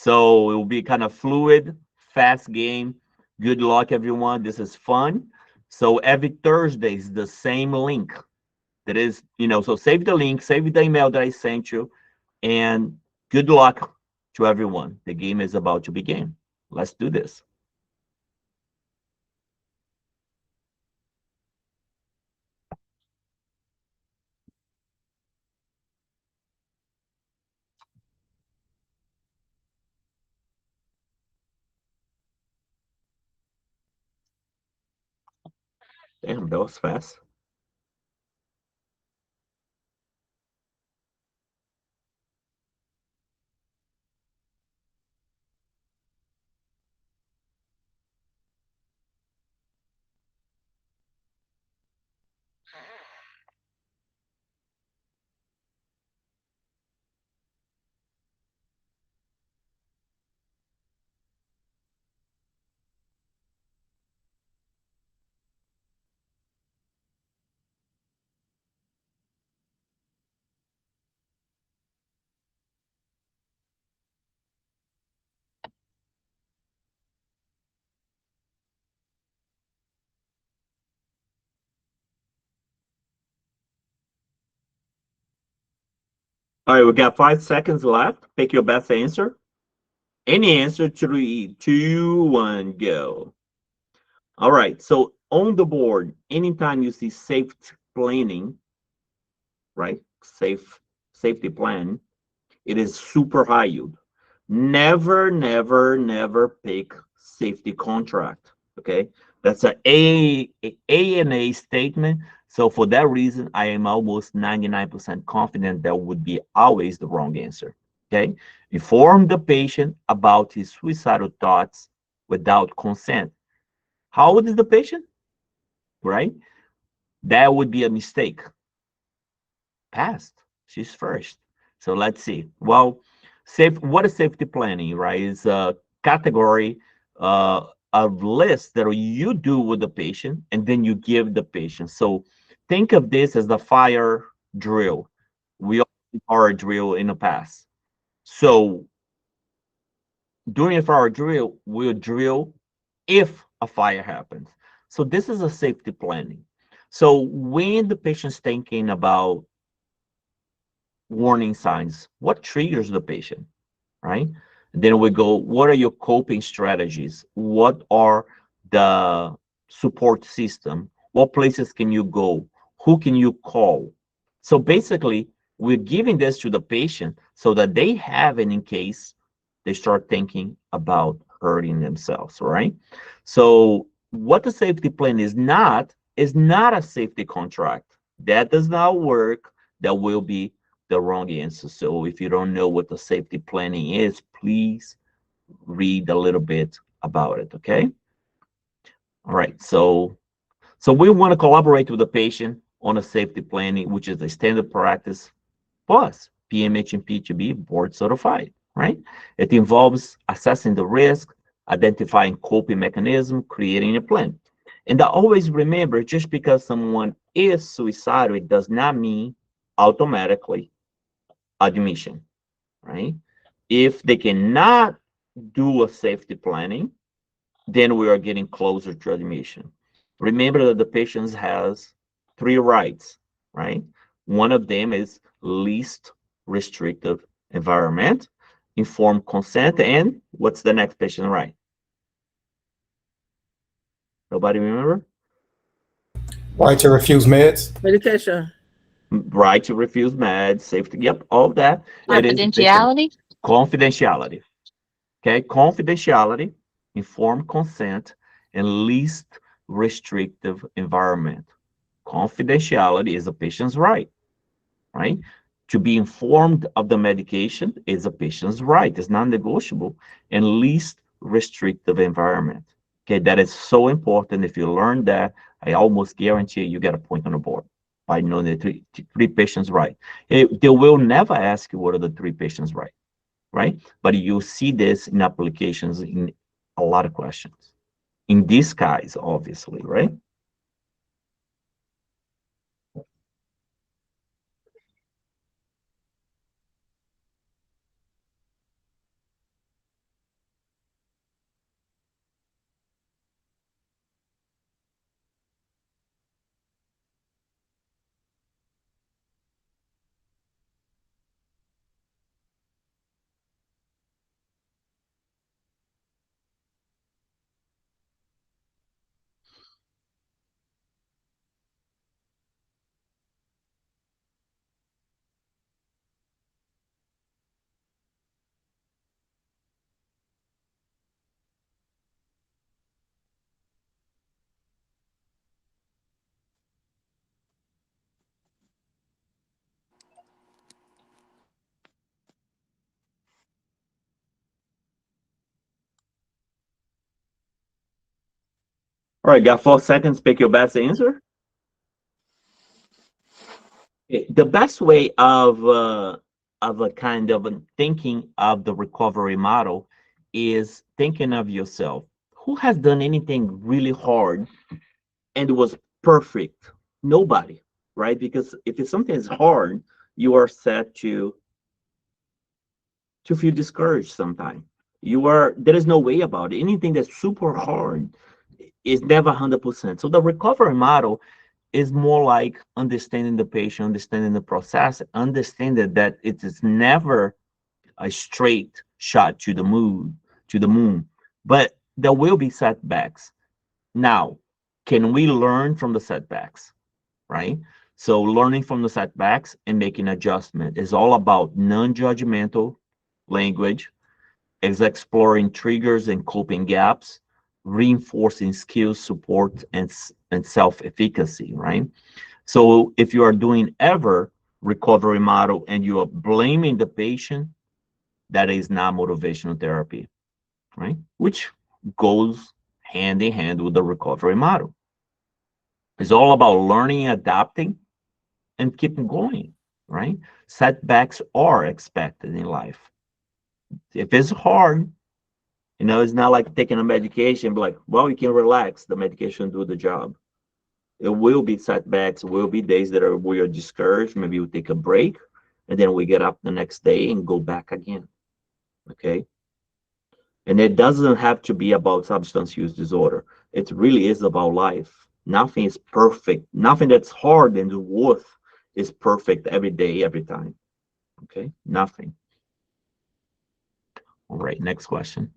So it will be kind of fluid, fast game. Good luck, everyone. This is fun. So every Thursday is the same link. That is, so save the link, save the email that I sent you, and good luck to everyone. The game is about to begin. Let's do this. Damn, that was fast. All right, we got 5 seconds left. Pick your best answer. Any answer, 3, 2, 1, go. All right, so on the board, anytime you see safety planning, right? Safety plan, it is super high yield. Never, never, never pick safety contract. Okay, that's A&A statement. So for that reason, I am almost 99% confident that would be always the wrong answer. Okay, inform the patient about his suicidal thoughts without consent. How old is the patient? Right? That would be a mistake. Passed. She's first. So let's see. Well, what is safety planning, right? Is a category, a list that you do with the patient, and then you give the patient. So think of this as the fire drill. We all did fire drill in the past. So during a fire drill, we'll drill if a fire happens. So this is a safety planning. So when the patient's thinking about warning signs, what triggers the patient, right? Then we go, what are your coping strategies? What are the support system? What places can you go? Who can you call? So basically, we're giving this to the patient so that they have it in case they start thinking about hurting themselves, right? So what the safety plan is not a safety contract. That does not work. That will be the wrong answer. So if you don't know what the safety planning is, please read a little bit about it, okay? All right, so we want to collaborate with the patient on a safety planning, which is a standard practice plus PMHNP to be board certified, right? It involves assessing the risk, identifying coping mechanism, creating a plan. And I always remember, just because someone is suicidal, it does not mean automatically admission, right? If they cannot do a safety planning, then we are getting closer to admission. Remember that the patient has 3 rights, right? One of them is least restrictive environment, informed consent, and what's the next patient right? Nobody remember? Right to refuse meds. Medication. Right to refuse meds, safety, yep, all that. It is patient Confidentiality. confidentiality. Okay, confidentiality, informed consent, and least restrictive environment. Confidentiality is a patient's right, right? To be informed of the medication is a patient's right. It's non-negotiable. And least restrictive environment. Okay, that is so important. If you learn that, I almost guarantee you get a point on the board by knowing the three patients' right. They will never ask you what are the 3 patients' right, right? But you see this in applications in a lot of questions. In this case, obviously, right? All right, got 4 seconds. Pick your best answer. The best way of a kind of a thinking of the recovery model is thinking of yourself. Who has done anything really hard and it was perfect? Nobody, right? Because if it's something is hard, you are set to feel discouraged sometimes. You are there is no way about it. Anything that's super hard is never 100%. So the recovery model is more like understanding the patient, understanding the process, understanding that it is never a straight shot to the moon, but there will be setbacks. Now, can we learn from the setbacks, right? So learning from the setbacks and making adjustment is all about non-judgmental language, is exploring triggers and coping gaps, reinforcing skills, support, and self-efficacy, right? So if you are doing ever recovery model and you are blaming the patient, that is not motivational therapy, right? Which goes hand in hand with the recovery model. It's all about learning, adapting, and keeping going, right? Setbacks are expected in life. If it's hard, it's not like taking a medication, but like, well, you can relax, the medication do the job. It will be setbacks, will be days that we are discouraged. Maybe we take a break and then we get up the next day and go back again. Okay. And it doesn't have to be about substance use disorder. It really is about life. Nothing is perfect. Nothing that's hard and worth is perfect every day, every time. Okay. Nothing. All right. Next question.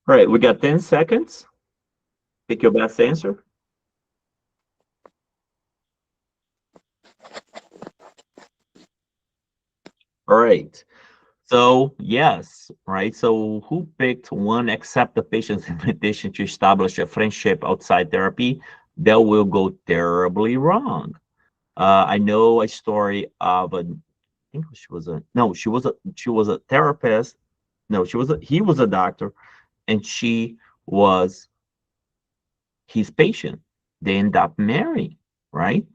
All right. We got 10 seconds. Pick your best answer. All right. So yes, right. So who picked one accept the patient's invitation to establish a friendship outside therapy? That will go terribly wrong. I know a story of I think she was a no, she was a therapist. No, he was a doctor, and she was his patient. They end up marrying, right?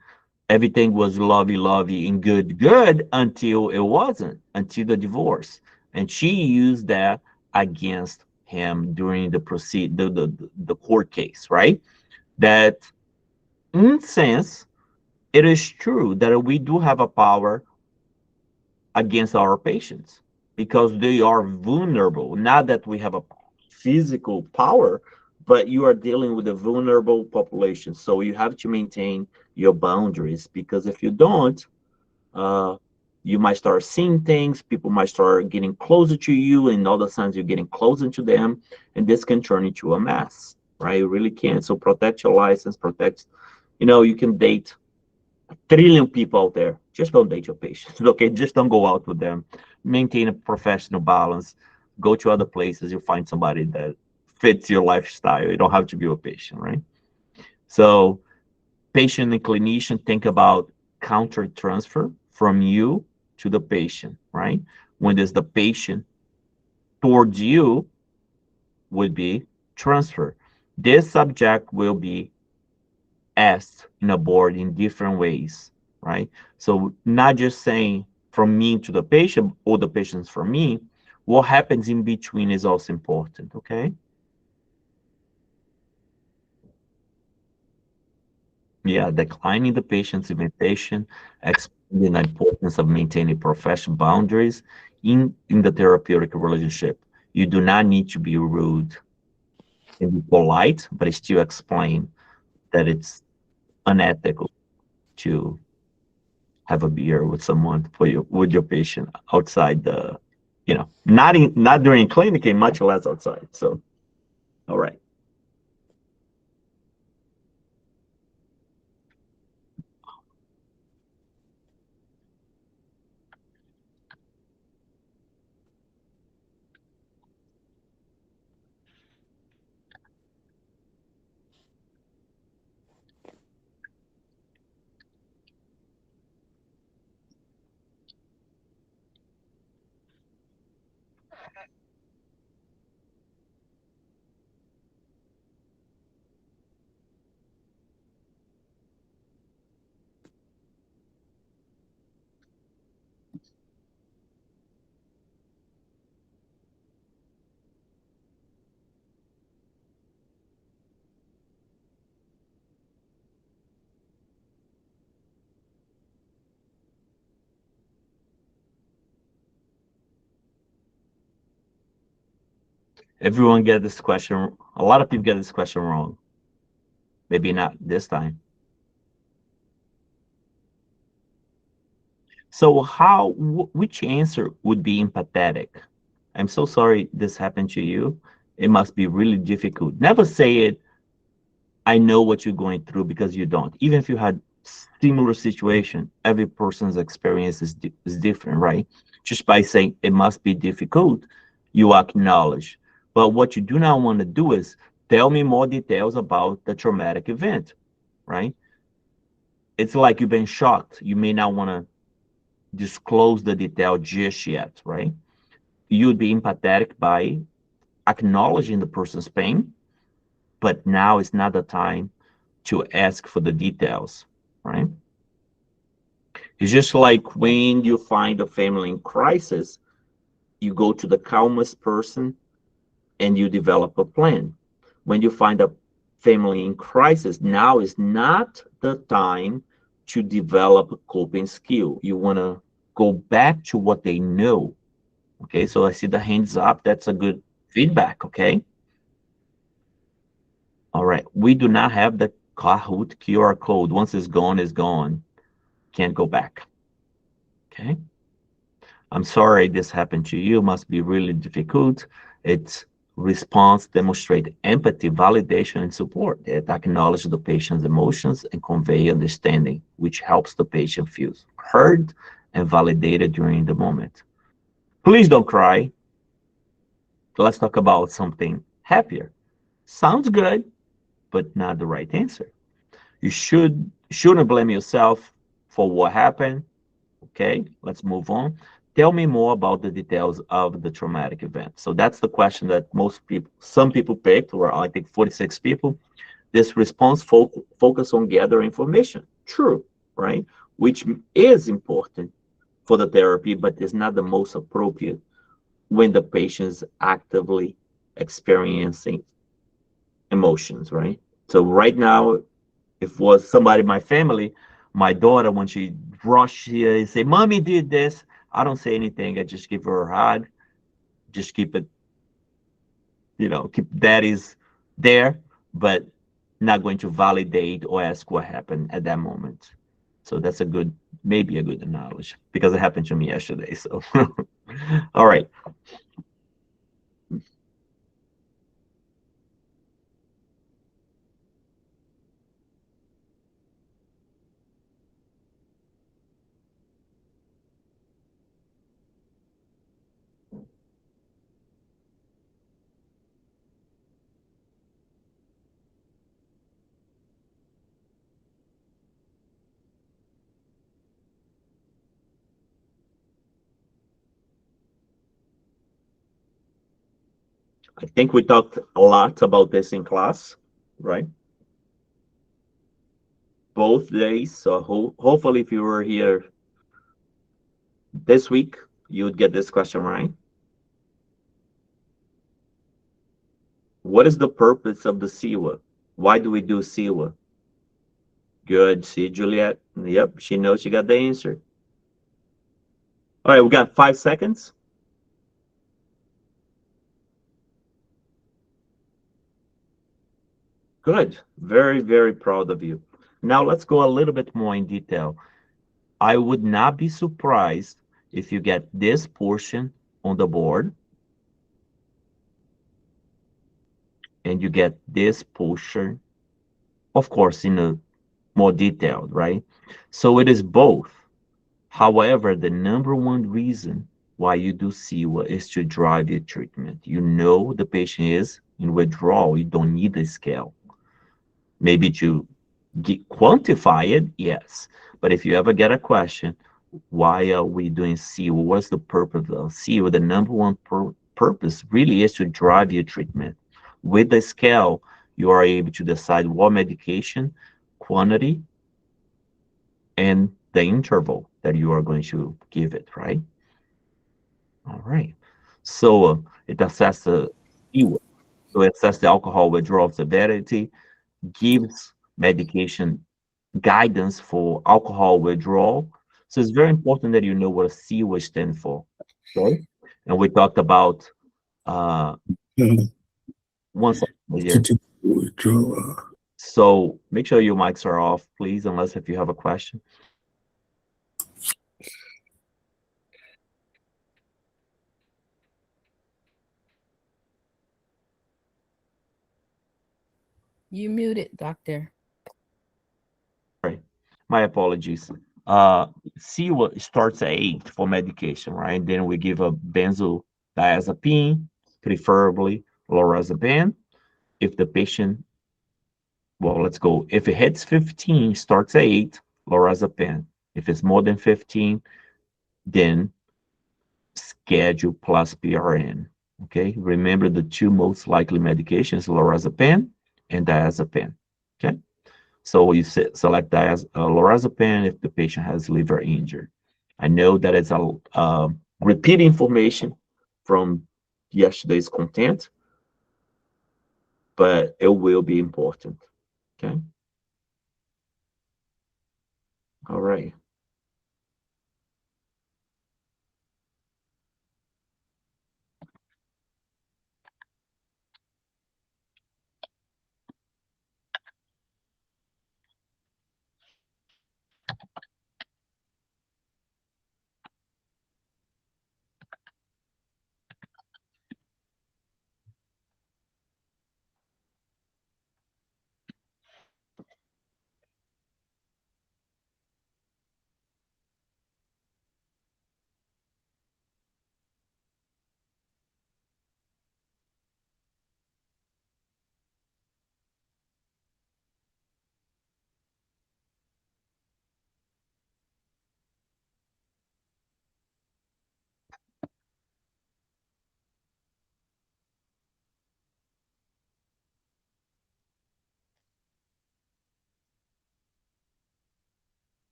Everything was lovey and good until it wasn't, until the divorce. And she used that against him during the court case, right? That in sense, it is true that we do have a power against our patients because they are vulnerable. Not that we have a physical power, but you are dealing with a vulnerable population. So you have to maintain your boundaries because if you don't, uh, you might start seeing things, people might start getting closer to you, and all of a sudden you're getting closer to them, and this can turn into a mess, right? It really can. So protect your license, you can date trillion people out there. Just don't date your patients, okay? Just don't go out with them. Maintain a professional balance. Go to other places. You find somebody that fits your lifestyle. You don't have to be a patient, right? So patient and clinician think about counter transfer from you to the patient, right? When there's the patient towards you would be transfer. This subject will be asked in a board in different ways, right? So not just saying from me to the patient or the patients from me, what happens in between is also important, okay? Yeah, declining the patient's invitation, explaining the importance of maintaining professional boundaries in the therapeutic relationship. You do not need to be rude and be polite, but still explain that it's unethical to have a beer with someone with your patient outside the, not during clinic and much less outside. So, all right. Everyone get this question. A lot of people get this question wrong. Maybe not this time. So which answer would be empathetic? I'm so sorry this happened to you. It must be really difficult. Never say it, I know what you're going through, because you don't. Even if you had similar situation, every person's experience is different, right? Just by saying it must be difficult, you acknowledge. But what you do not want to do is tell me more details about the traumatic event, right? It's like you've been shocked. You may not want to disclose the detail just yet, right? You'd be empathetic by acknowledging the person's pain, but now is not the time to ask for the details, right? It's just like when you find a family in crisis, you go to the calmest person and you develop a plan. When you find a family in crisis, now is not the time to develop a coping skill. You want to go back to what they know. Okay, so I see the hands up. That's a good feedback, okay? All right, we do not have the Kahoot QR code. Once it's gone, it's gone. Can't go back. Okay. I'm sorry this happened to you. Must be really difficult. Its response demonstrate empathy, validation, and support. It acknowledges the patient's emotions and convey understanding, which helps the patient feel heard and validated during the moment. Please don't cry. Let's talk about something happier. Sounds good, but not the right answer. You shouldn't blame yourself for what happened. Okay, let's move on. Tell me more about the details of the traumatic event. So that's the question that some people picked, or I think 46 people. This response focus on gathering information. True, right? Which is important for the therapy, but is not the most appropriate when the patient is actively experiencing emotions, right? So right now, if it was somebody in my family, my daughter, when she rushed here and say, "Mommy did this," I don't say anything. I just give her a hug. Just keep it, keep daddy's there, but not going to validate or ask what happened at that moment. So that's maybe a good knowledge, because it happened to me yesterday. So, all right. I think we talked a lot about this in class, right? Both days. So hopefully, if you were here this week, you would get this question right. What is the purpose of the CIWA? Why do we do CIWA? Good. See, Juliet. Yep, she knows she got the answer. All right, we got 5 seconds. Good. Very, very proud of you. Now let's go a little bit more in detail. I would not be surprised if you get this portion on the board and you get this portion, of course, in a more detailed, right? So it is both. However, the number one reason why you do CIWA is to drive your treatment. You know the patient is in withdrawal. You don't need a scale. Maybe to quantify it, yes. But if you ever get a question, why are we doing CIWA? What's the purpose of CIWA? The number one purpose really is to drive your treatment. With the scale, you are able to decide what medication, quantity, and the interval that you are going to give it, right? All right. So it assesses the CIWA. So it assesses the alcohol withdrawal severity, gives medication guidance for alcohol withdrawal. So it's very important that you know what a CIWA stands for. Okay. And we talked about one second here. So make sure your mics are off, please, unless if you have a question. You muted, doctor. Right. My apologies. CIWA starts at 8 for medication, right? Then we give a benzodiazepine, preferably lorazepam. If the patient, well, let's go. If it hits 15, starts at 8, lorazepam. If it's more than 15, then schedule plus PRN. Okay. Remember the two most likely medications, lorazepam and diazepam. Okay. So you select lorazepam if the patient has liver injury. I know that it's a repeat information from yesterday's content, but it will be important. Okay. All right.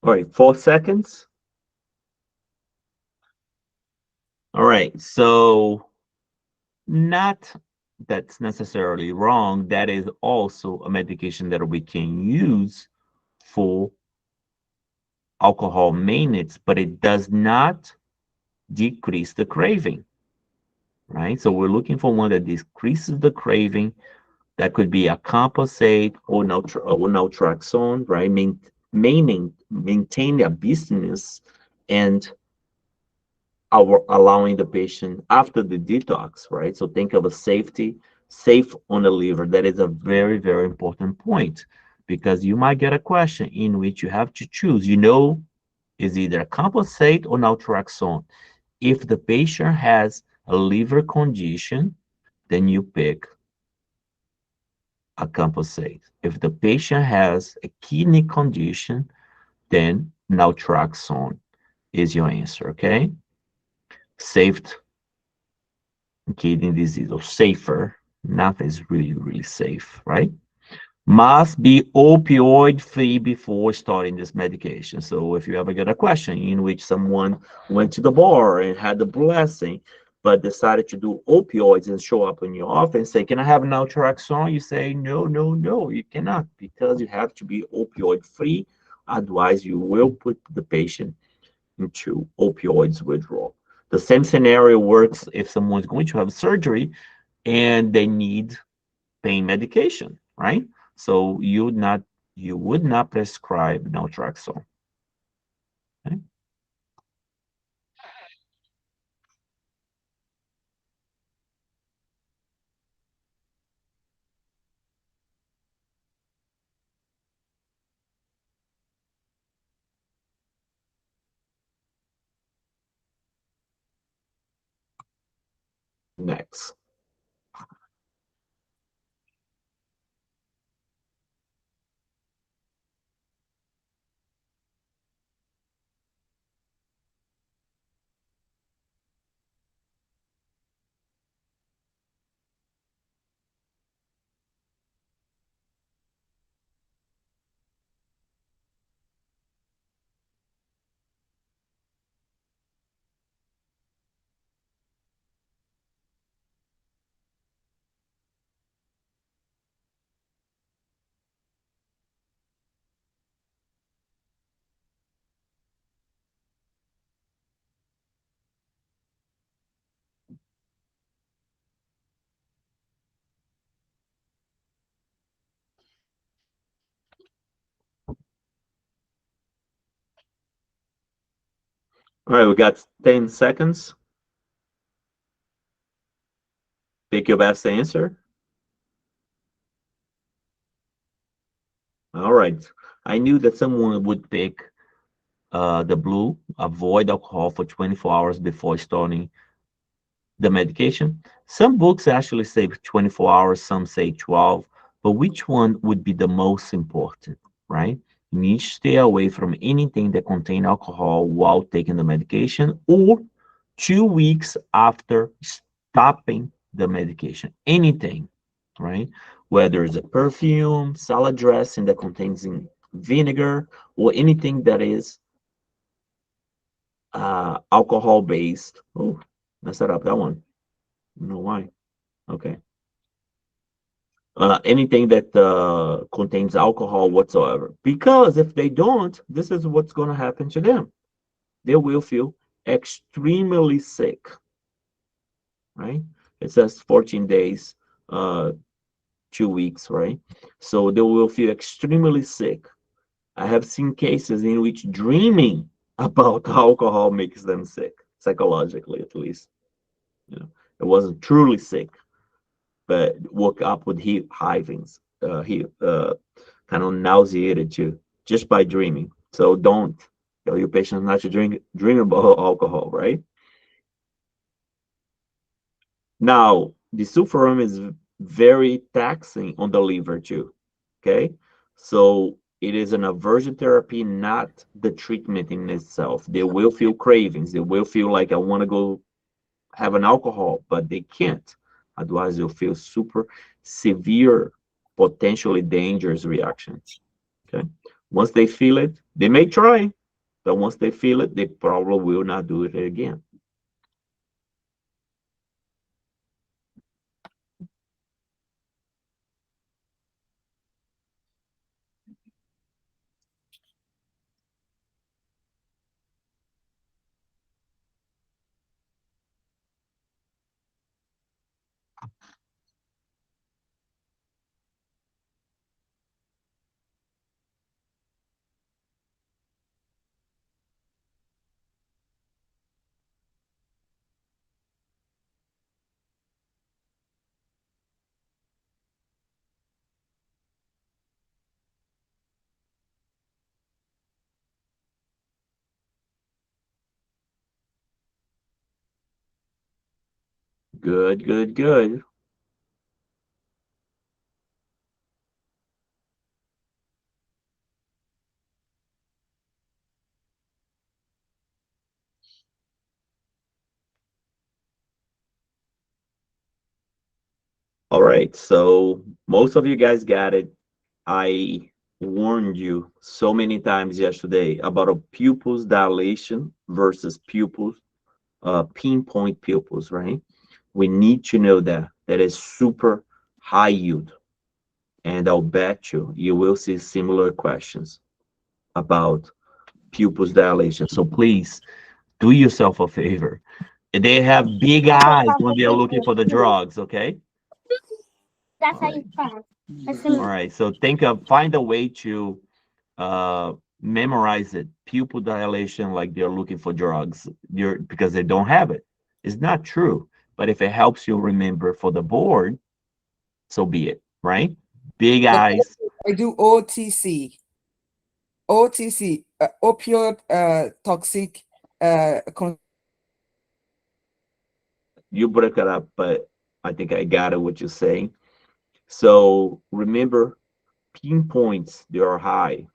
All right, 4 seconds. All right, so not that's necessarily wrong. That is also a medication that we can use for alcohol maintenance, but it does not decrease the craving, right? So we're looking for one that decreases the craving. That could be Acamprosate or Naltrexone, right? Maintain the abstinence and allowing the patient after the detox, right? So think of a safe on the liver. That is a very, very important point because you might get a question in which you have to choose, is either Acamprosate or Naltrexone. If the patient has a liver condition, then you pick Acamprosate. If the patient has a kidney condition, then Naltrexone is your answer, okay? Saved kidney disease, or safer. Nothing is really, really safe, right? Must be opioid free before starting this medication. So if you ever get a question in which someone went to the bar and had the blessing, but decided to do opioids and show up in your office and say, can I have Naltrexone? You say, no, no, no, you cannot, because you have to be opioid free. advise you will put the patient into opioids withdrawal. The same scenario works if someone's going to have surgery and they need pain medication, right? So you would not prescribe naltrexone. Okay? Next. All right, we got 10 seconds. Pick your best answer. All right. I knew that someone would pick the blue, avoid alcohol for 24 hours before starting the medication. Some books actually say 24 hours, some say 12, but which one would be the most important, right? You need to stay away from anything that contain alcohol while taking the medication or 2 weeks after stopping the medication. Anything, right? Whether it's a perfume, salad dressing that contains vinegar, or anything that is alcohol based. Oh, messed that up, that one. I don't know why. Okay. Anything that contains alcohol whatsoever. Because if they don't, this is what's going to happen to them. They will feel extremely sick, right? It says 14 days, 2 weeks, right? So they will feel extremely sick. I have seen cases in which dreaming about alcohol makes them sick, psychologically at least. You know, it wasn't truly sick, but woke up with hivings, kind of nauseated too, just by dreaming. So don't tell your patients not to dream about alcohol, right? Now, the sulfuram is very taxing on the liver too. Okay, so it is an aversion therapy, not the treatment in itself. They will feel cravings. They will feel like I want to go have an alcohol, but they can't. Otherwise, they'll feel super severe, potentially dangerous reactions. Okay. Once they feel it, they may try, but once they feel it, they probably will not do it again. Good, good, good. All right. So most of you guys got it. I warned you so many times yesterday about a pupils dilation versus pupils, pinpoint pupils, right? We need to know that that is super high yield. And I'll bet you will see similar questions. about pupils dilation. So please do yourself a favor. They have big eyes when they are looking for the drugs, okay? That's All how right. you pronounce it. All right. So find a way to memorize it. Pupil dilation, like they're looking for drugs, because they don't have it. It's not true. But if it helps you remember for the board, so be it, right? Big But eyes. I do OTC. OTC, opioid toxic. You break it up, but I think I got it what you're saying. So remember, pinpoints they are high,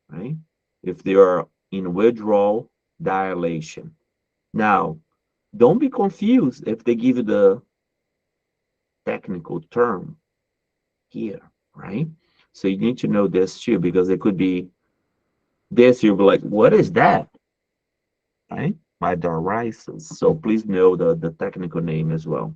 right? If they are in withdrawal, dilation. Now, don't be confused if they give you the technical term here, right? So you need to know this too, because it could be this, you'll be like, what is that? Right? Mydarisis. So please know the technical name as well.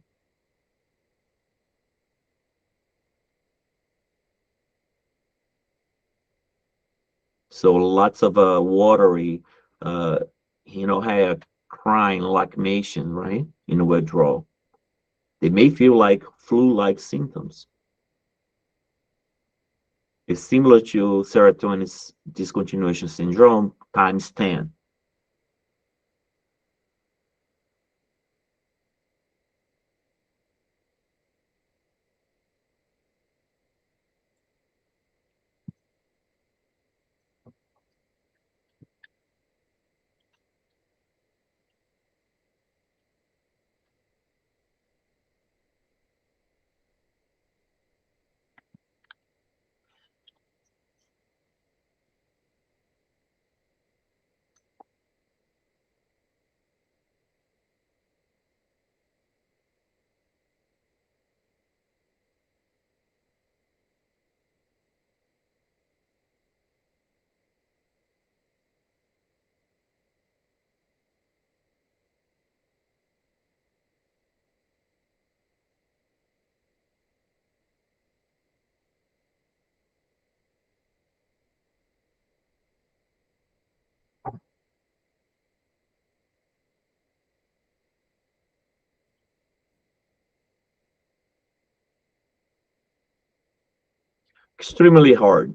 So lots of watery, hair, crying, lacrimation, right? In withdrawal. They may feel like flu-like symptoms. It's similar to serotonin discontinuation syndrome times 10. Extremely hard,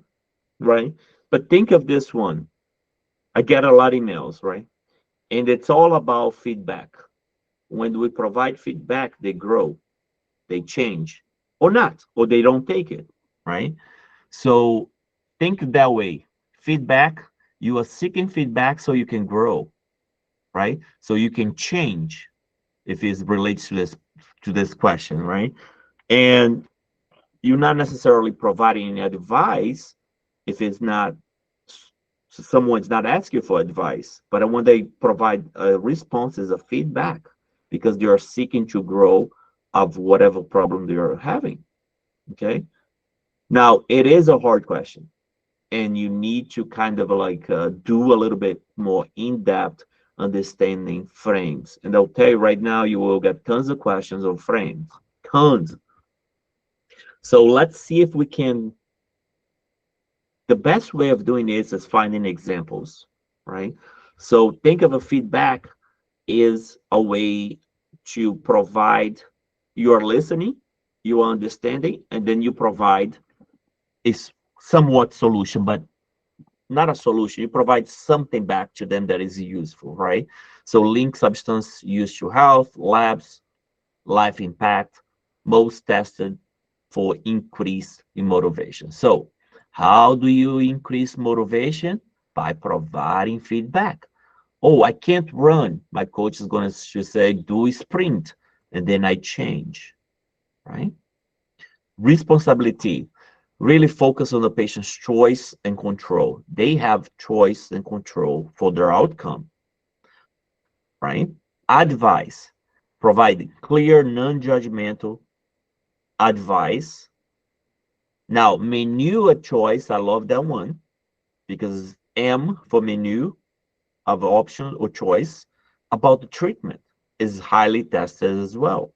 right? But think of this one. I get a lot of emails, right? And it's all about feedback. When we provide feedback, they grow, they change, or not, or they don't take it, right? So think that way. Feedback, you are seeking feedback so you can grow, right? So you can change if it relates to this question, right? And you're not necessarily providing any advice if it's not someone's not asking for advice, but when they provide responses of feedback because they are seeking to grow of whatever problem they are having. Okay. Now it is a hard question, and you need to kind of like do a little bit more in-depth understanding frames. And I'll tell you right now, you will get tons of questions on frames, tons. So let's see if we can. The best way of doing this is finding examples, right? So think of a feedback is a way to provide your listening, your understanding, and then you provide is somewhat solution, but not a solution. You provide something back to them that is useful, right? So link substance use to health, labs, life impact, most tested for increase in motivation. So how do you increase motivation? By providing feedback. Oh, I can't run. My coach is going to say, do a sprint, and then I change, right? Responsibility. Really focus on the patient's choice and control. They have choice and control for their outcome, right? Advice. Provide clear, non-judgmental advice. Now, menu a choice. I love that one because M for menu of option or choice about the treatment is highly tested as well.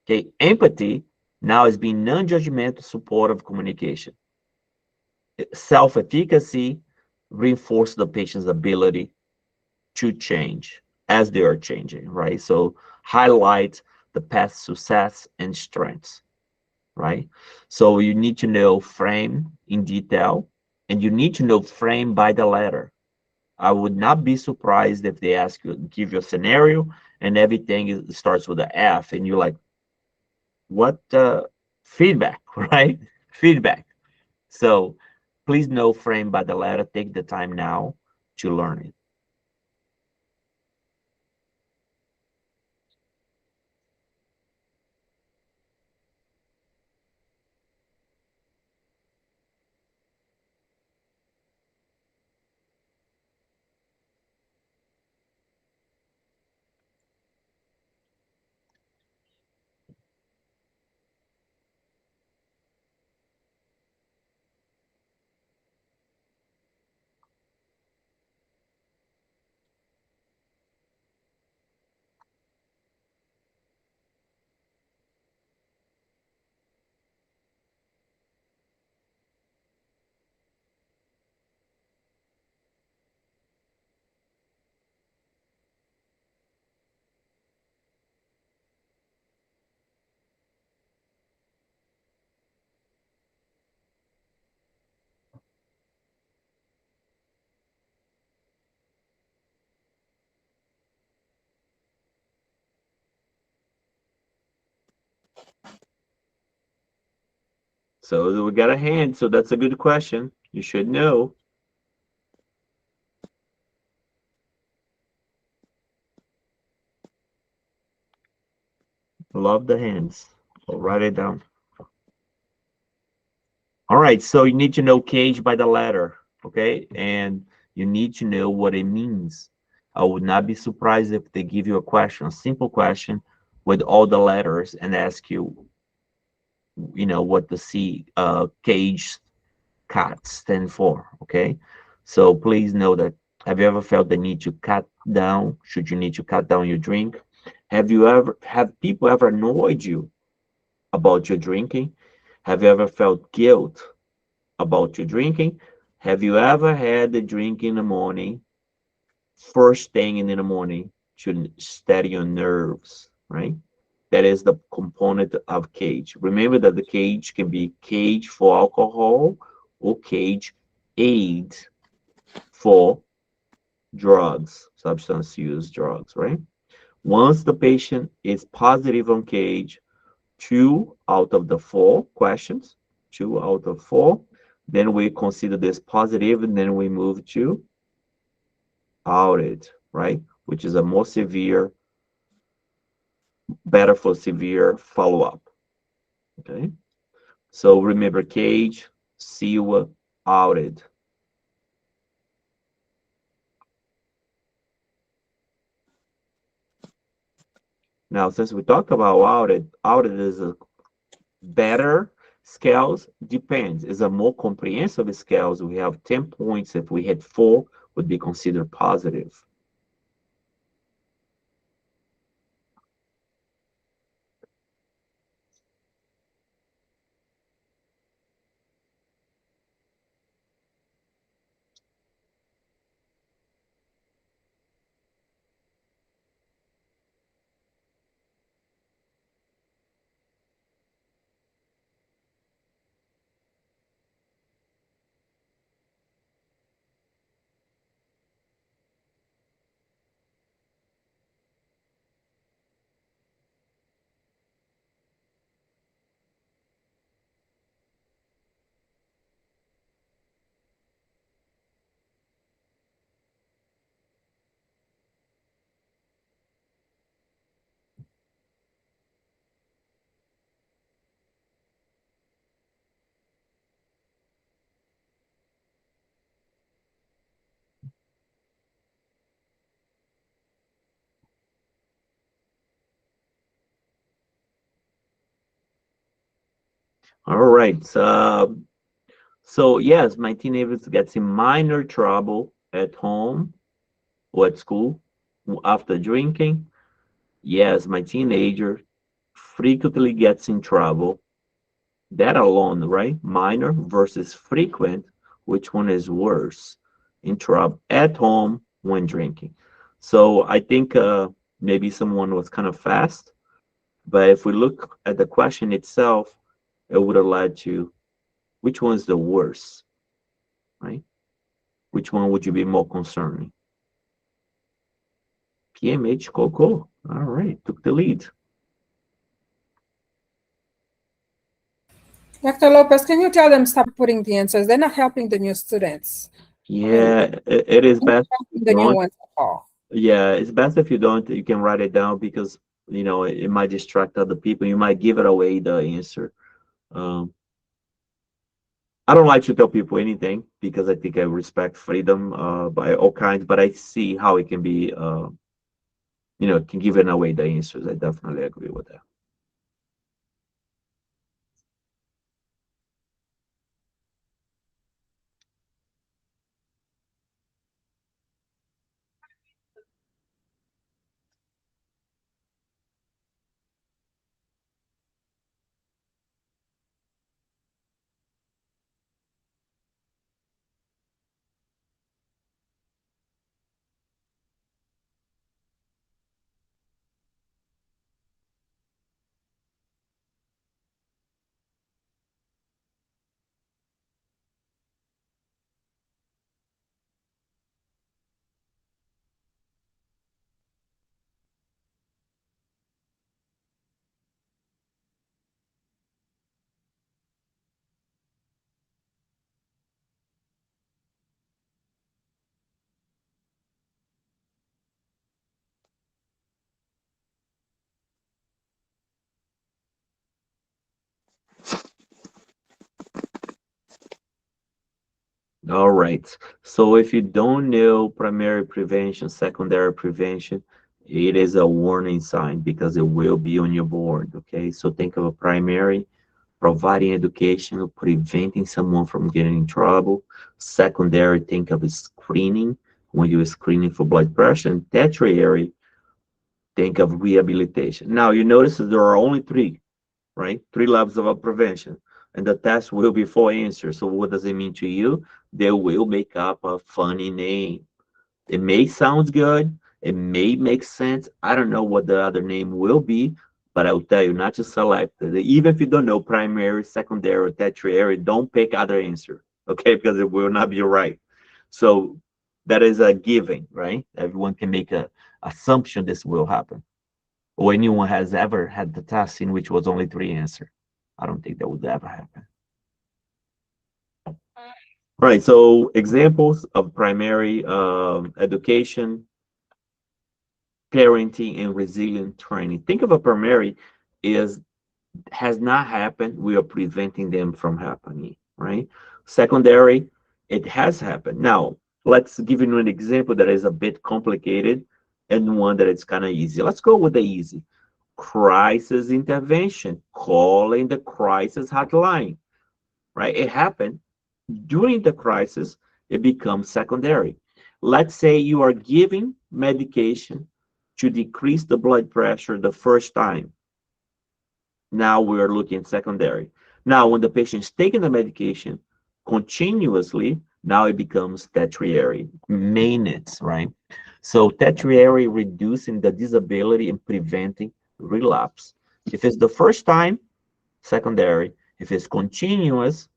Okay, empathy now is being non-judgmental supportive communication. Self-efficacy, reinforce the patient's ability to change as they are changing, right? So highlight the past success and strengths, right? So you need to know frame in detail, and you need to know frame by the letter. I would not be surprised if they ask you, give you a scenario, and everything starts with an F, and you're like, what? Feedback, right? Feedback. So please know frame by the letter. Take the time now to learn it. So we got a hand. So that's a good question. You should know. Love the hands. I'll write it down. All right. So you need to know cage by the letter. Okay. And you need to know what it means. I would not be surprised if they give you a question, a simple question with all the letters, and ask you, what the cage cat stand for. Okay. So please know that. Have you ever felt the need to cut down? Should you need to cut down your drink? Have people ever annoyed you about your drinking? Have you ever felt guilt about your drinking? Have you ever had a drink in the morning, first thing in the morning, to steady your nerves, right? That is the component of cage. Remember that the cage can be cage for alcohol or cage aid for drugs, substance use drugs, right? Once the patient is positive on cage, 2 out of the 4 questions, 2 out of 4, then we consider this positive, and then we move to AUDIT, right? Which is a more severe, better for severe follow-up. Okay. So remember cage, CIWA, AUDIT. Now, since we talked about AUDIT is a better scales, depends. Is a more comprehensive scales. We have 10 points. If we had 4, would be considered positive. All right. So yes, my teenager gets in minor trouble at home or at school after drinking. Yes, my teenager frequently gets in trouble. That alone, right? Minor versus frequent, which one is worse? in trouble at home when drinking. So I think maybe someone was kind of fast, but if we look at the question itself, it would have led to which one's the worst, right? Which one would you be more concerning? PMH Coco. All right, took the lead. Dr. Lopez, can you tell them stop putting the answers? They're not helping the new students. Yeah, it is They're not best. helping the new ones at all. Yeah, it's best if you don't. You can write it down because it might distract other people. You might give it away the answer. Um, I don't like to tell people anything because I think I respect freedom by all kinds, but I see how it can be, can give it away the answers. I definitely agree with that. All right. So if you don't know primary prevention, secondary prevention, it is a warning sign because it will be on your board. Okay. So think of a primary, providing education, preventing someone from getting in trouble. Secondary, think of a screening when you're screening for blood pressure. And tertiary, think of rehabilitation. Now you notice that there are only three, right? Three levels of prevention. And the test will be four answers. So what does it mean to you? They will make up a funny name. It may sound good. It may make sense. I don't know what the other name will be, but I'll tell you not to select it. Even if you don't know primary, secondary, or tertiary, don't pick other answer, okay? Because it will not be right. So that is a given, right? Everyone can make a assumption this will happen. Or anyone has ever had the test in which was only three answer. I don't think that would ever happen. Right. So examples of primary education, parenting, and resilient training. Think of a primary is has not happened. We are preventing them from happening. Right. Secondary, it has happened. Now let's give you an example that is a bit complicated and one that is kind of easy. Let's go with the easy. Crisis intervention, calling the crisis hotline, right? It happened during the crisis, it becomes secondary. Let's say you are giving medication to decrease the blood pressure the first time. Now we're looking at secondary. Now, when the patient is taking the medication continuously, now it becomes tertiary, maintenance, right? So tertiary, reducing the disability and preventing relapse. If it's the first time, secondary. If it's continuous,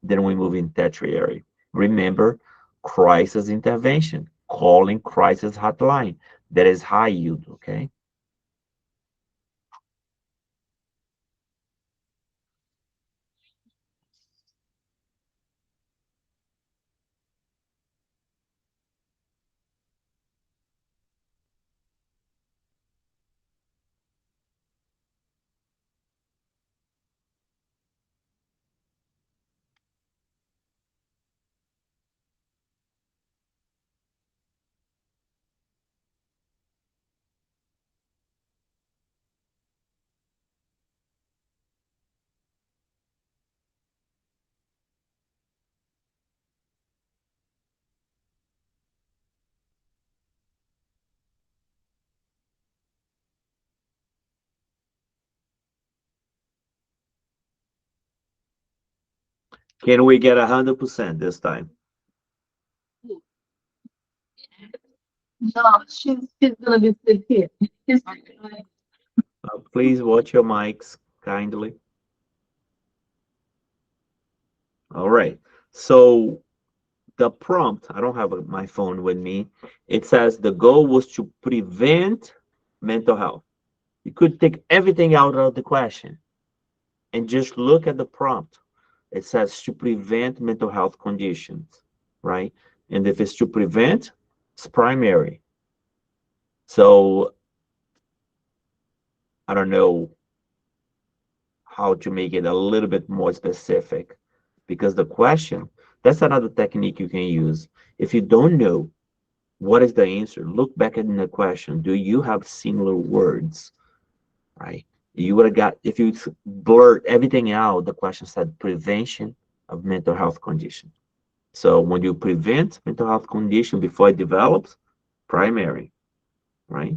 then we move in tertiary. Remember, crisis intervention, calling crisis hotline. That is high yield, okay? Can we get 100% this time? No, she's gonna be sit here. Please watch your mics kindly. All right. So the prompt, I don't have my phone with me. It says the goal was to prevent mental health. You could take everything out of the question and just look at the prompt. It says to prevent mental health conditions, right? And if it's to prevent, it's primary. So I don't know how to make it a little bit more specific, because the question, that's another technique you can use. If you don't know what is the answer, look back at the question. Do you have similar words, right? You would have got, if you blurt everything out, the question said prevention of mental health condition. So when you prevent mental health condition before it develops, primary, right?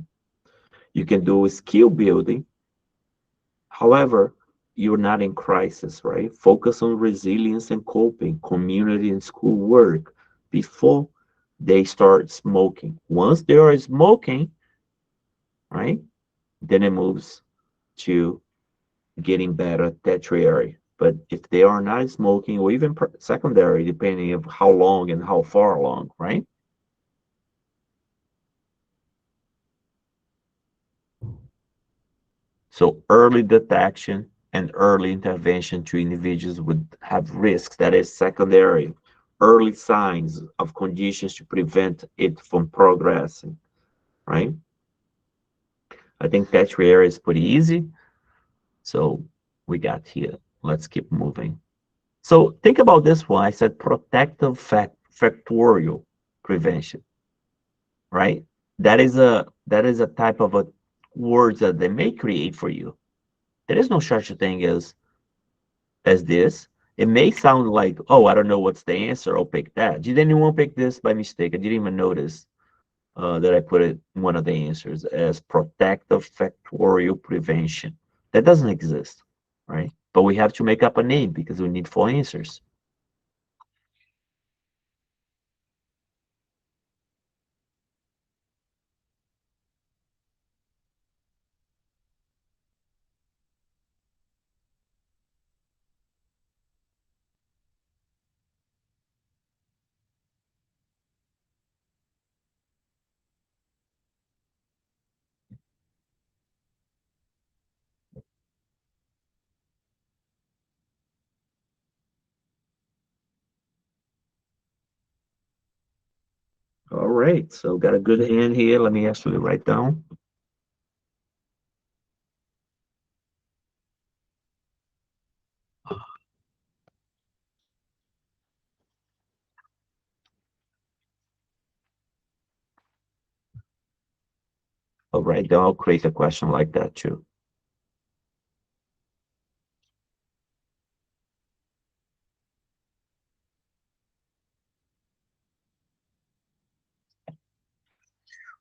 You can do skill building. However, you're not in crisis, right? Focus on resilience and coping, community and school work before they start smoking. Once they are smoking, right, then it moves to getting better tertiary. But if they are not smoking, or even secondary, depending on how long and how far along, right? So early detection and early intervention to individuals would have risks, that is secondary, early signs of conditions to prevent it from progressing, right? I think tertiary is pretty easy. So we got here. Let's keep moving. So think about this one. I said protective factorial prevention, right? That is a type of a words that they may create for you. There is no such a thing as this. It may sound like, oh, I don't know what's the answer. I'll pick that. Did anyone pick this by mistake? I didn't even notice that I put it in one of the answers as protective factorial prevention. That doesn't exist, right? But we have to make up a name because we need 4 answers. All right, so got a good hand here. Let me actually write down. All right, then I'll create a question like that too.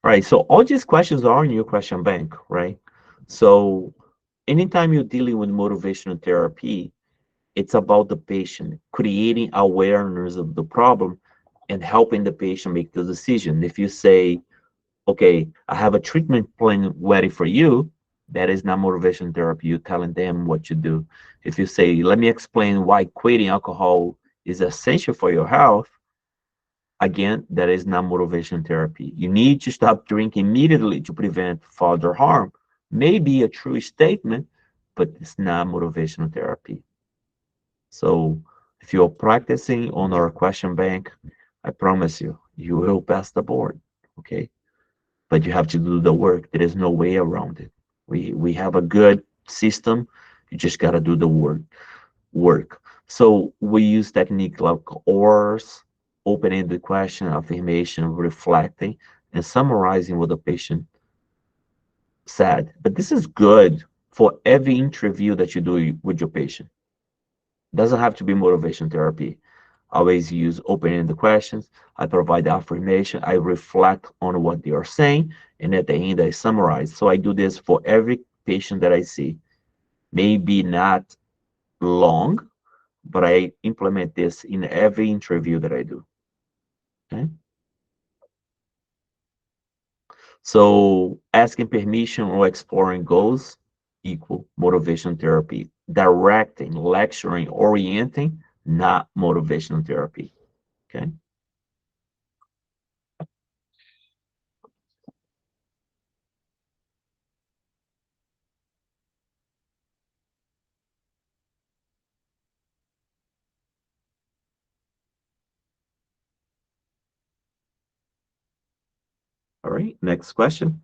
All right, so all these questions are in your question bank, right? So anytime you're dealing with motivational therapy, it's about the patient creating awareness of the problem and helping the patient make the decision. If you say, okay, I have a treatment plan ready for you, that is not motivation therapy. You're telling them what to do. If you say, let me explain why quitting alcohol is essential for your health, again, that is not motivation therapy. You need to stop drinking immediately to prevent further harm. Maybe a true statement, but it's not motivational therapy. So if you're practicing on our question bank, I promise you, you will pass the board, okay? But you have to do the work. There is no way around it. We have a good system. You just got to do the work. So we use technique like OARS, open-ended question, affirmation, reflecting, and summarizing what the patient said. But this is good for every interview that you do with your patient. Doesn't have to be motivation therapy. I always use open-ended questions. I provide the affirmation. I reflect on what they are saying, and at the end, I summarize. So I do this for every patient that I see. Maybe not long, but I implement this in every interview that I do. Okay. So asking permission or exploring goals equal motivation therapy. Directing, lecturing, orienting, not motivational therapy. Okay. All right, next question.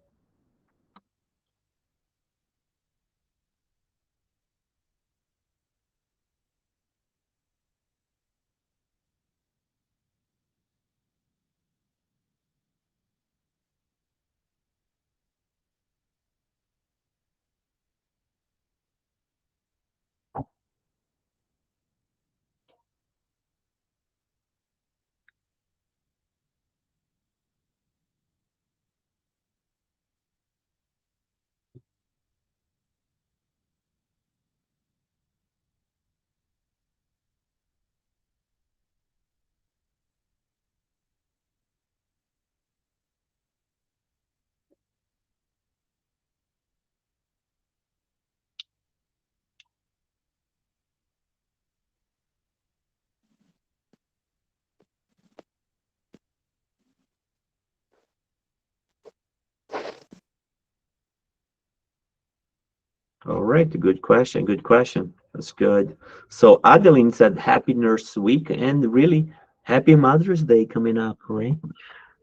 All right, good question, good question. That's good. So Adeline said happy Nurse Week and really happy Mother's Day coming up, right?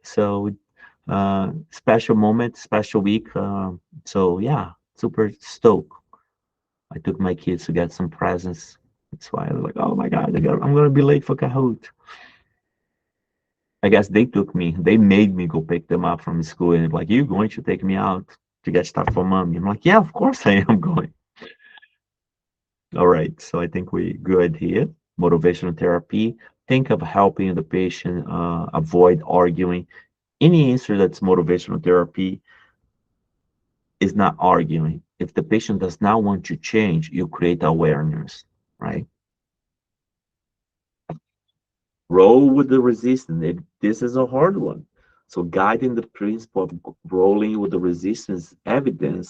So special moment, special week. So yeah, super stoked. I took my kids to get some presents. That's why I was like, oh my God, I'm gonna be late for Kahoot. I guess they took me, they made me go pick them up from school and like, you going to take me out to get stuff for mommy? I'm like, yeah, of course I am going. All right, so I think we good here. Motivational therapy. Think of helping the patient avoid arguing. Any answer that's motivational therapy is not arguing. If the patient does not want to change, you create awareness, right? Roll with the resistance. This is a hard one. So guiding the principle of rolling with the resistance evident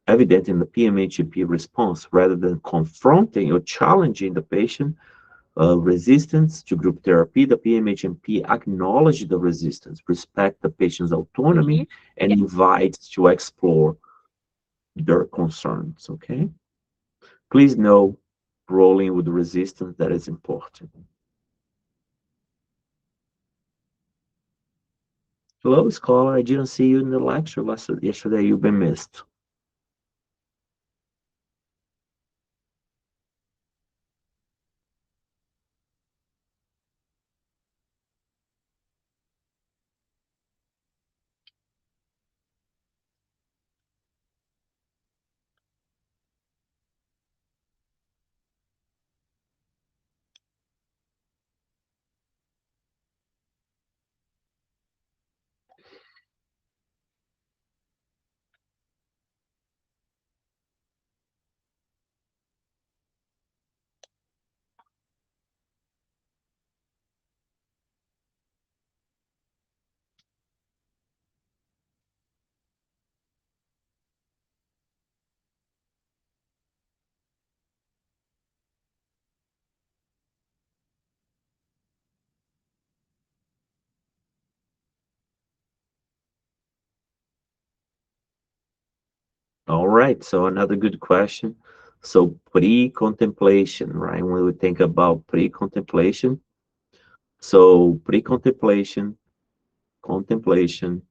in the PMHNP response rather than confronting or challenging the patient resistance to group therapy. The PMHNP acknowledge the resistance, respect the patient's autonomy, and invites to explore their concerns, okay? Please know rolling with resistance, that is important. Hello, scholar. I didn't see you in the lecture yesterday. You've been missed. All right, so another good question. So pre-contemplation, right? When we think about pre-contemplation, so pre-contemplation, contemplation,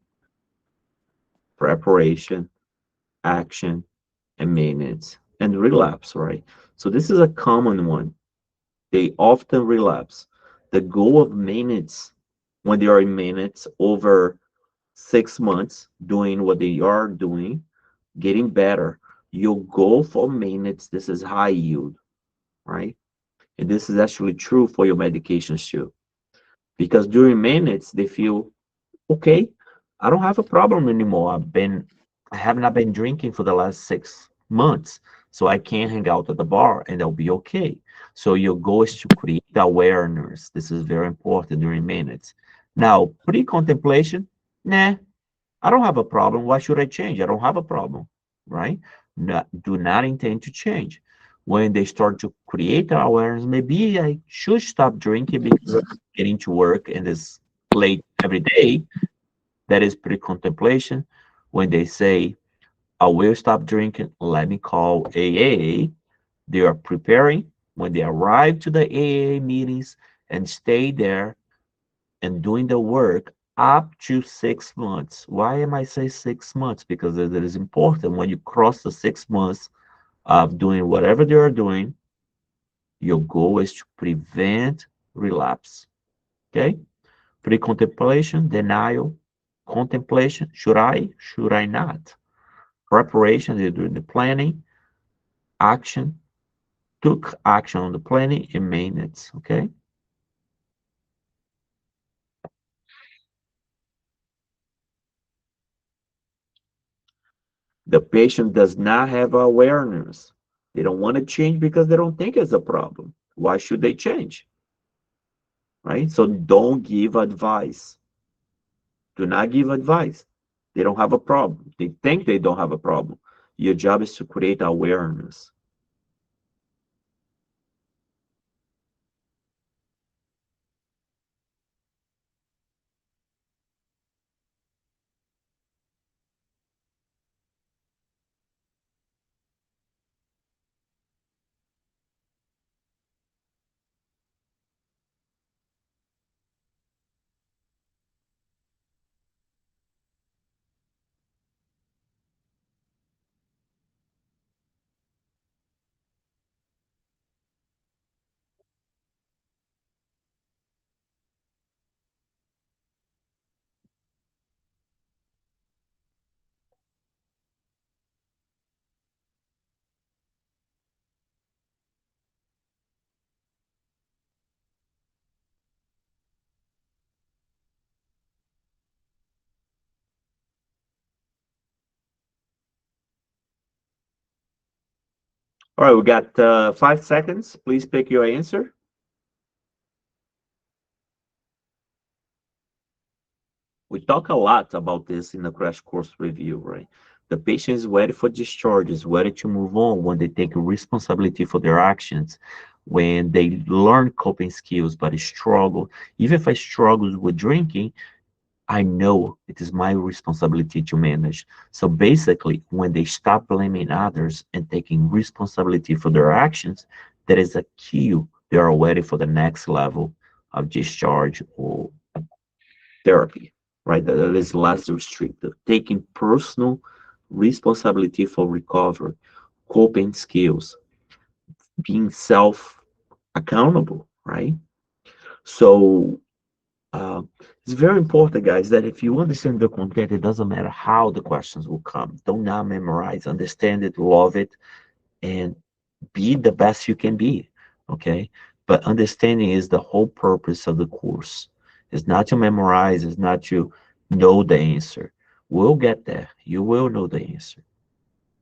preparation, action, and maintenance, and relapse, right? So this is a common one. They often relapse. The goal of maintenance, when they are in maintenance over 6 months, doing what they are doing, getting better, your goal for maintenance, this is high yield, right? And this is actually true for your medications too. Because during maintenance, they feel, okay, I don't have a problem anymore. I have not been drinking for the last 6 months, so I can hang out at the bar and I'll be okay. So your goal is to create awareness. This is very important during maintenance. Now, pre-contemplation, nah, I don't have a problem. Why should I change? I don't have a problem, right? Do not intend to change. When they start to create awareness, maybe I should stop drinking because I'm getting to work and it's late every day. That is pre-contemplation. When they say, I will stop drinking, let me call AA. They are preparing. When they arrive to the AA meetings and stay there and doing the work up to 6 months. Why am I say 6 months? Because it is important when you cross the 6 months of doing whatever they are doing, your goal is to prevent relapse. Okay? Pre-contemplation, denial, contemplation. Should I? Should I not? Preparation, they're doing the planning, action, took action on the planning and maintenance. Okay? The patient does not have awareness. They don't want to change because they don't think it's a problem. Why should they change? Right? So don't give advice. Do not give advice. They don't have a problem. They think they don't have a problem. Your job is to create awareness. All right, we got 5 seconds. Please pick your answer. We talk a lot about this in the crash course review, right? The patient is ready for discharge, is ready to move on when they take responsibility for their actions, when they learn coping skills, but struggle. Even if I struggle with drinking, I know it is my responsibility to manage. So basically, when they stop blaming others and taking responsibility for their actions, that is a cue. They are ready for the next level of discharge or therapy, right? That is less restrictive. Taking personal responsibility for recovery, coping skills, being self accountable, right? So it's very important, guys, that if you understand the content, it doesn't matter how the questions will come. Do not memorize, understand it, love it, and be the best you can be, okay? But understanding is the whole purpose of the course. It's not to memorize, it's not to know the answer. We'll get there. You will know the answer,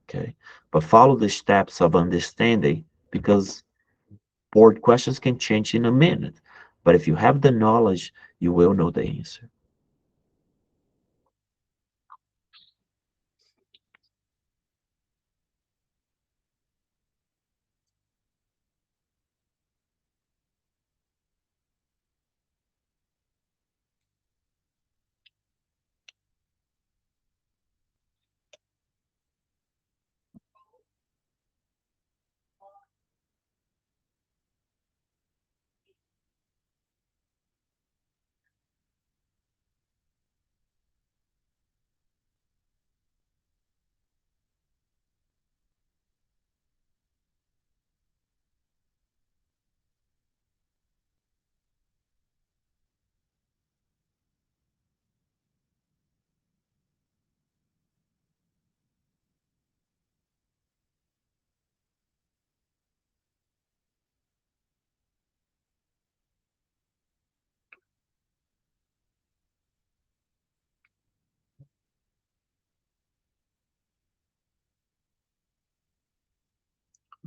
okay? But follow the steps of understanding because board questions can change in a minute. But if you have the knowledge, you will know the answer.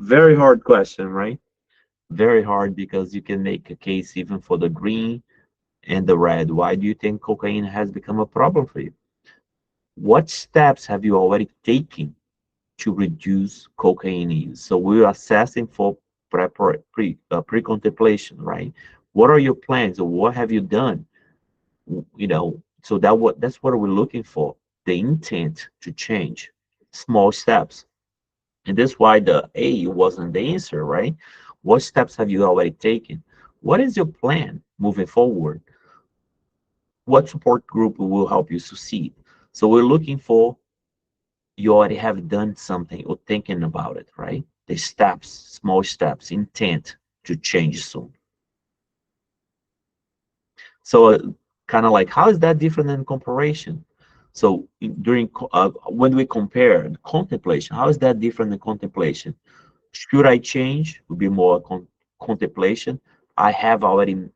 Very hard question, right? Very hard because you can make a case even for the green and the red. Why do you think cocaine has become a problem for you? what steps have you already taken to reduce cocaine use? So we're assessing for pre-contemplation, right? What are your plans, or what have you done? So that's what we're looking for, the intent to change, small steps. And that's why the A wasn't the answer, right? What steps have you already taken? What is your plan moving forward? What support group will help you succeed? So we're looking for, you already have done something or thinking about it, right? The steps, small steps, intent to change soon. So kind of like, how is that different than comparison? So when we compare contemplation, how is that different than contemplation? Should I change? Would be more contemplation. I have already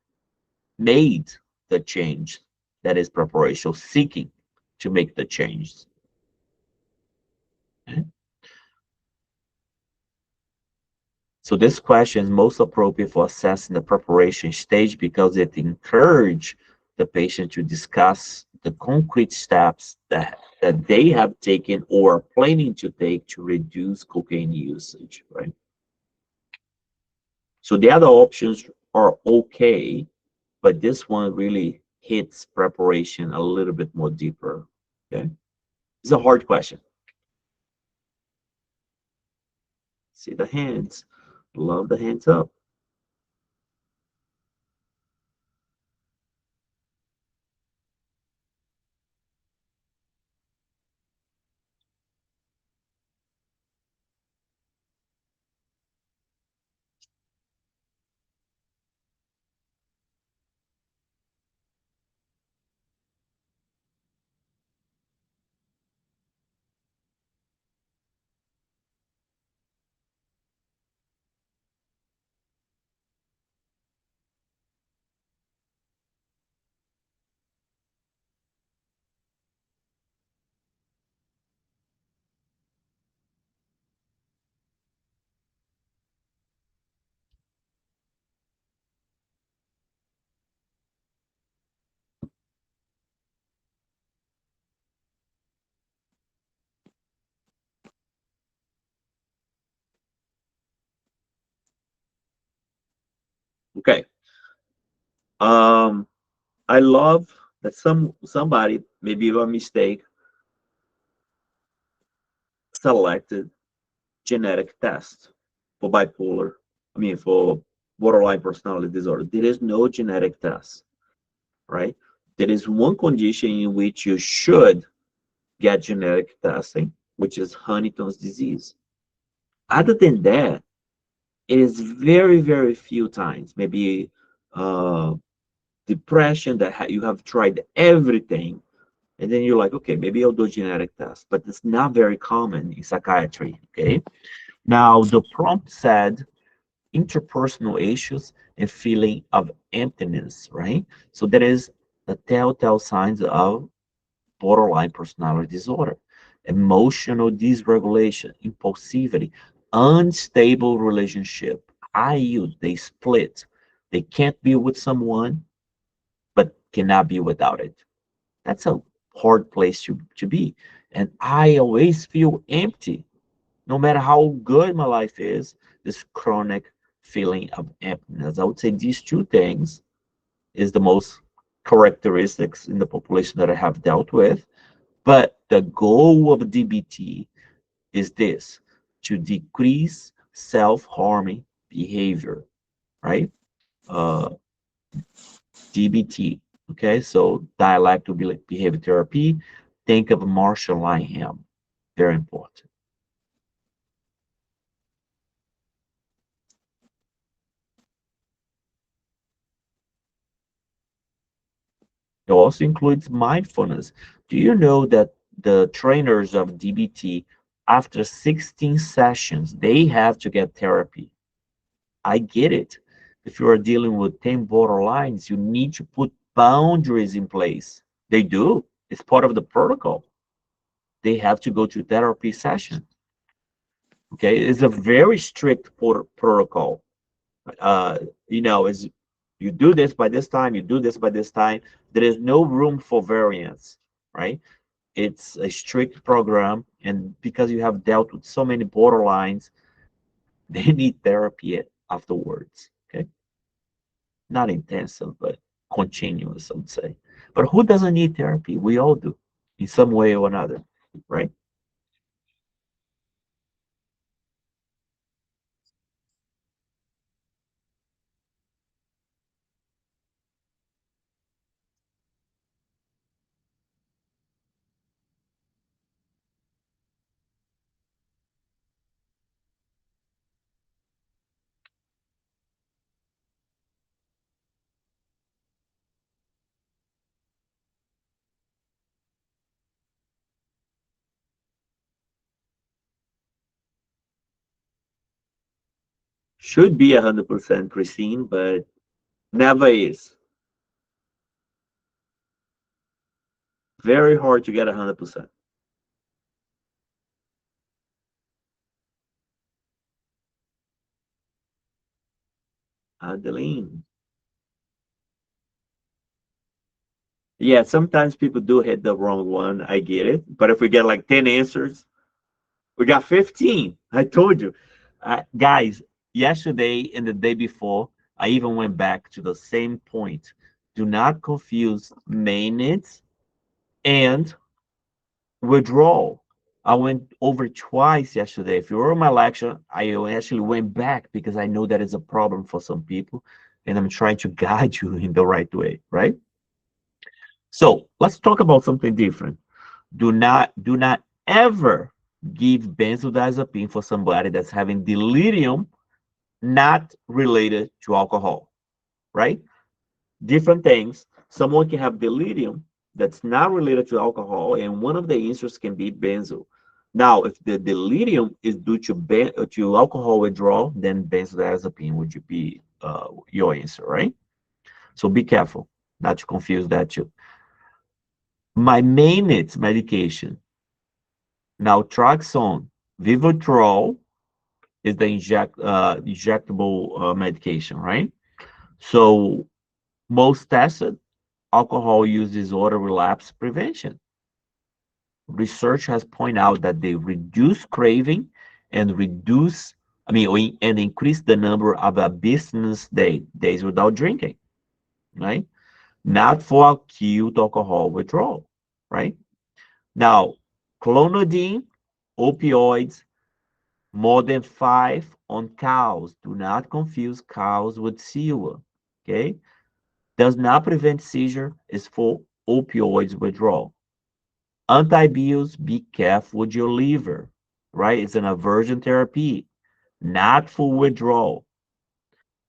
made the change. That is preparation, seeking to make the change. Okay. So this question is most appropriate for assessing the preparation stage because it encourages the patient to discuss the concrete steps that they have taken or are planning to take to reduce cocaine usage, right? So the other options are okay, but this one really hits preparation a little bit more deeper, okay? It's a hard question. See the hands. Love the hands up. Okay. I love that somebody, maybe by mistake, selected genetic test for bipolar. For borderline personality disorder. There is no genetic test, right? There is one condition in which you should get genetic testing, which is Huntington's disease. Other than that, it is very, very few times, maybe depression that you have tried everything, and then you're like, okay, maybe I'll do a genetic test, but it's not very common in psychiatry, okay? Now, the prompt said interpersonal issues and feeling of emptiness, right? So that is the telltale signs of borderline personality disorder. Emotional dysregulation, impulsivity, unstable relationship, IU, they split. They can't be with someone, but cannot be without it. That's a hard place to be. And I always feel empty. No matter how good my life is, this chronic feeling of emptiness. I would say these two things is the most characteristics in the population that I have dealt with. But the goal of DBT is this, to decrease self-harming behavior, right? DBT, okay? So dialectical behavior therapy, think of Marshall Lineham, very important. It also includes mindfulness. Do you know that the trainers of DBT, after 16 sessions, they have to get therapy? I get it. If you are dealing with 10 borderlines, you need to put boundaries in place. They do. It's part of the protocol. They have to go to therapy session. Okay, it's a very strict protocol. Is you do this by this time, you do this by this time. There is no room for variance, right? it's a strict program, and because you have dealt with so many borderlines, they need therapy afterwards. Okay, not intensive, but continuous, I would say. But who doesn't need therapy? We all do, in some way or another, right? Should be 100% pristine, but never is. Very hard to get 100%. Adeline. Yeah, sometimes people do hit the wrong one. I get it. But if we get like 10 answers, we got 15. I told you. Guys, yesterday and the day before, I even went back to the same point. Do not confuse maintenance and withdrawal. I went over twice yesterday. If you were in my lecture, I actually went back because I know that is a problem for some people, and I'm trying to guide you in the right way, right? So let's talk about something different. Do not ever give benzodiazepine for somebody that's having delirium not related to alcohol, right? Different things. Someone can have delirium that's not related to alcohol, and one of the answers can be benzo. Now, if the delirium is due to alcohol withdrawal, then benzodiazepine would be your answer, right? So be careful not to confuse that too. My maintenance medication, naltrexone, Vivitrol is the injectable medication, right? So most tested alcohol use disorder relapse prevention. Research has pointed out that they reduce craving and and increase the number of abstinence days without drinking, right? Not for acute alcohol withdrawal, right? Now, clonidine, opioids, more than 5 on cows. Do not confuse cows with CIWA, okay? Does not prevent seizure, is for opioids withdrawal. Antabuse, be careful with your liver, right? It's an aversion therapy, not for withdrawal.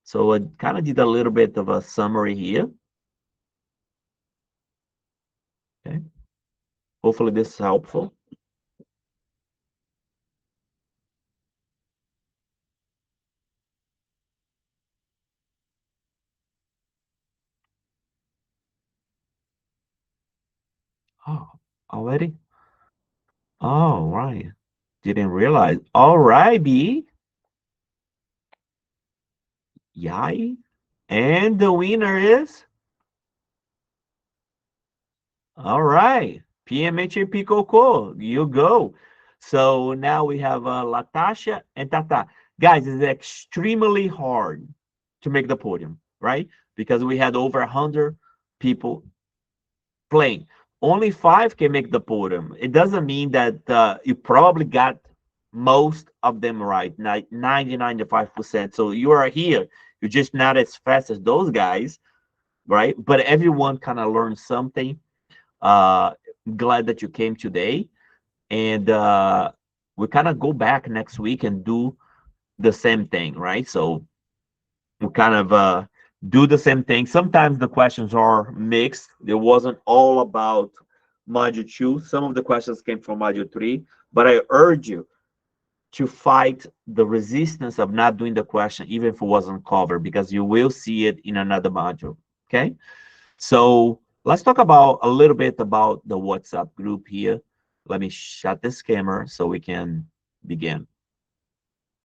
So I kind of did a little bit of a summary here. Okay. Hopefully this is helpful. Oh, already? Oh, right. Didn't realize. All right, B. Yay. And the winner is, all right, PMHNP Coco. You go. So now we have Latasha and Tata. Guys, it's extremely hard to make the podium, right? Because we had over 100 people playing. Only 5 can make the podium. It doesn't mean that you probably got most of them right, 95%. So you are here. You're just not as fast as those guys, right? But everyone kind of learned something. Glad that you came today. And we kind of go back next week and do the same thing, right? So we kind of do the same thing. Sometimes the questions are mixed. It wasn't all about module 2. Some of the questions came from module 3, but I urge you to fight the resistance of not doing the question, even if it wasn't covered, because you will see it in another module, okay? So let's talk about a little bit about the WhatsApp group here. Let me shut this camera so we can begin.